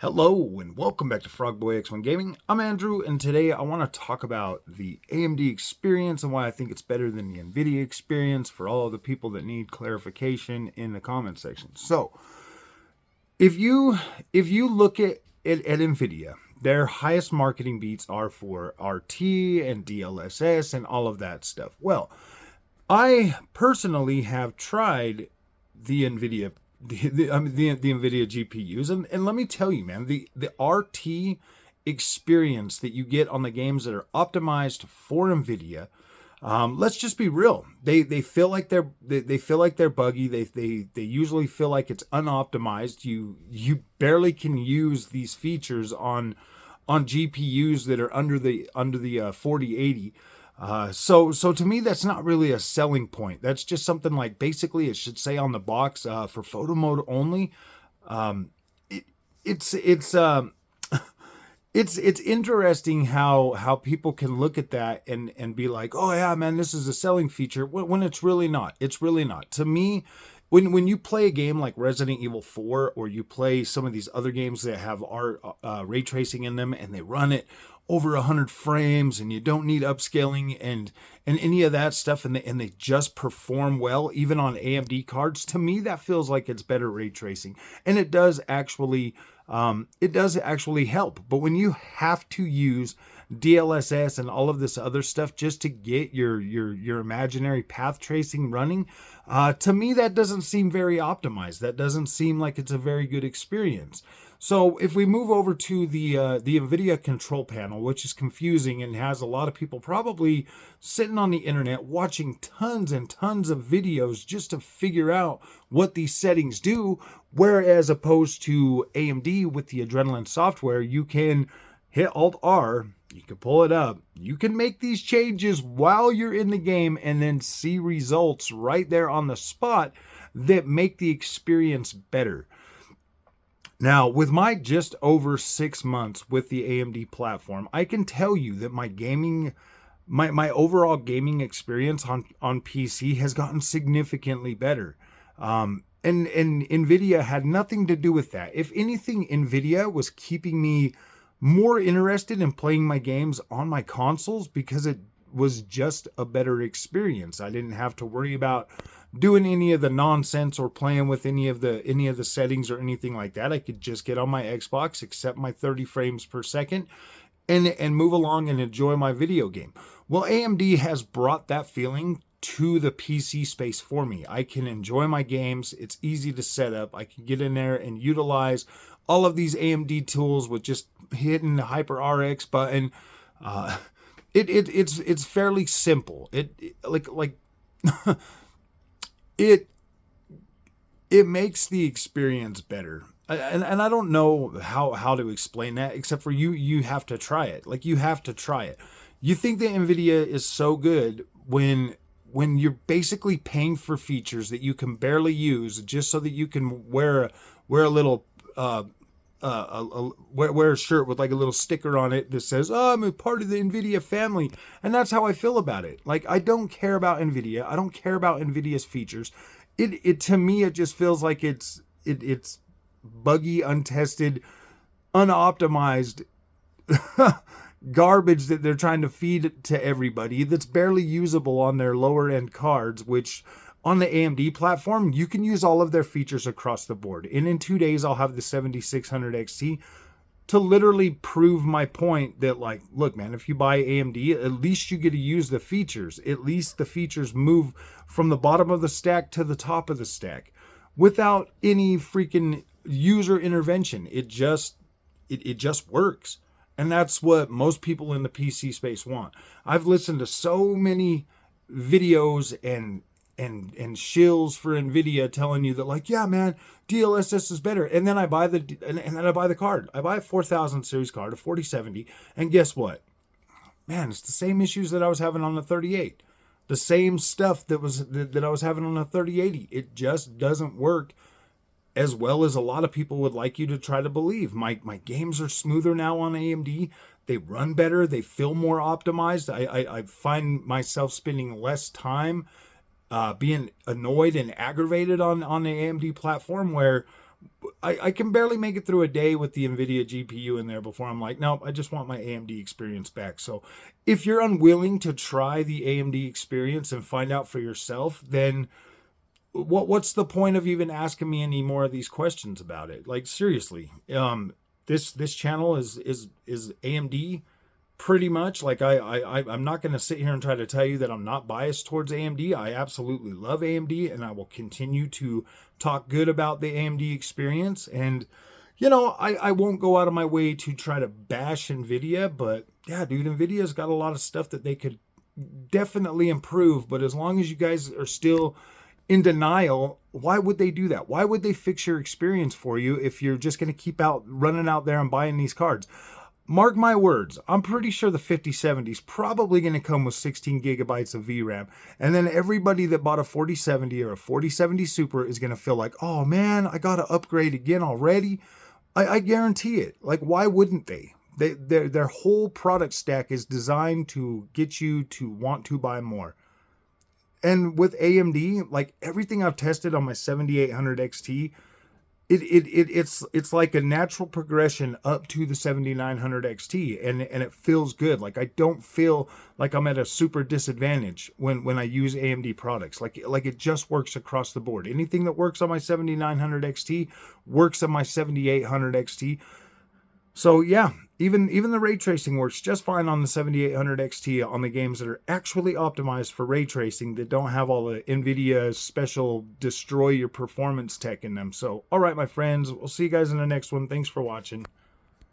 Hello and welcome back to Frogboy X1 Gaming. I'm Andrew, and today I want to talk about the AMD experience and why I think it's better than the Nvidia experience for all of the people that need clarification in the comment section. So, if you look at Nvidia, their highest marketing beats are for RT and DLSS and all of that stuff. Well, I personally have tried the Nvidia the Nvidia GPUs, and let me tell you, man, the RT experience that you get on the games that are optimized for Nvidia, let's just be real. They feel like they feel like they're buggy. They usually feel like it's unoptimized. You barely can use these features on GPUs that are under the 4080. So to me, that's not really a selling point. That's just something like basically it should say on the box for photo mode only. Um, it, it's it's um, it's interesting how people can look at that and be like, oh yeah, man, this is a selling feature when it's really not. It's really not. To me, when you play a game like Resident Evil 4 or you play some of these other games that have ray tracing in them and they run it over 100 frames and you don't need upscaling and any of that stuff and they just perform well even on AMD cards, to me that feels like it's better ray tracing, and it does actually help. But when you have to use DLSS and all of this other stuff just to get your imaginary path tracing running, to me that doesn't seem very optimized. That doesn't seem like it's a very good experience. So if we move over to the Nvidia control panel, which is confusing and has a lot of people probably sitting on the internet watching tons and tons of videos just to figure out what these settings do, whereas opposed to AMD with the Adrenaline software, you can hit Alt-R, you can pull it up, you can make these changes while you're in the game and then see results right there on the spot that make the experience better. Now, with my just over 6 months with the AMD platform, I can tell you that my overall gaming experience on PC has gotten significantly better. And Nvidia had nothing to do with that. If anything, Nvidia was keeping me more interested in playing my games on my consoles because it was just a better experience. I didn't have to worry about doing any of the nonsense or playing with any of the settings or anything like that. I could just get on my Xbox, accept my 30 frames per second, and move along and enjoy my video game. Well, AMD has brought that feeling to the PC space for me. I can enjoy my games. It's easy to set up. I can get in there and utilize all of these AMD tools with just hitting the Hyper RX button. It's fairly simple. It makes the experience better. And I don't know how to explain that except for you have to try it. Like, you have to try it. You think that Nvidia is so good when you're basically paying for features that you can barely use just so that you can wear a little wear a shirt with like a little sticker on it that says, "Oh, I'm a part of the Nvidia family." And that's how I feel about it. Like, I don't care about Nvidia. I don't care about Nvidia's features. It to me, it just feels like it's buggy, untested, unoptimized garbage that they're trying to feed to everybody that's barely usable on their lower end cards, which on the AMD platform, you can use all of their features across the board. And in 2 days, I'll have the 7600 XT to literally prove my point that, like, look, man, if you buy AMD, at least you get to use the features. At least the features move from the bottom of the stack to the top of the stack without any freaking user intervention. It just works. And that's what most people in the PC space want. I've listened to so many videos and shills for Nvidia telling you that, like, yeah, man, DLSS is better. And then I buy the card. I buy a 4000 series card, a 4070, and guess what? Man, it's the same issues that I was having on the 38. The same stuff that I was having on the 3080. It just doesn't work as well as a lot of people would like you to try to believe. My games are smoother now on AMD. They run better. They feel more optimized. I find myself spending less time being annoyed and aggravated on the AMD platform, where I can barely make it through a day with the Nvidia GPU in there before I'm like, nope, I just want my AMD experience back. So if you're unwilling to try the AMD experience and find out for yourself, then what's the point of even asking me any more of these questions about it? Like, seriously, this channel is AMD pretty much. Like, I'm not going to sit here and try to tell you that I'm not biased towards AMD. I absolutely love AMD, and I will continue to talk good about the AMD experience. And I won't go out of my way to try to bash Nvidia, but yeah, dude, Nvidia's got a lot of stuff that they could definitely improve. But as long as you guys are still in denial, why would they do that? Why would they fix your experience for you if you're just going to keep running out there and buying these cards? Mark my words, I'm pretty sure the 5070 is probably going to come with 16 gigabytes of VRAM. And then everybody that bought a 4070 or a 4070 Super is going to feel like, oh man, I got to upgrade again already. I guarantee it. Like, why wouldn't they? Their whole product stack is designed to get you to want to buy more. And with AMD, like everything I've tested on my 7800 XT, it's like a natural progression up to the 7900 XT, and it feels good. Like, I don't feel like I'm at a super disadvantage when I use AMD products. Like it just works across the board. Anything that works on my 7900 XT works on my 7800 XT. So yeah, even the ray tracing works just fine on the 7800 XT on the games that are actually optimized for ray tracing, that don't have all the Nvidia special destroy your performance tech in them. So, all right, my friends, we'll see you guys in the next one. Thanks for watching.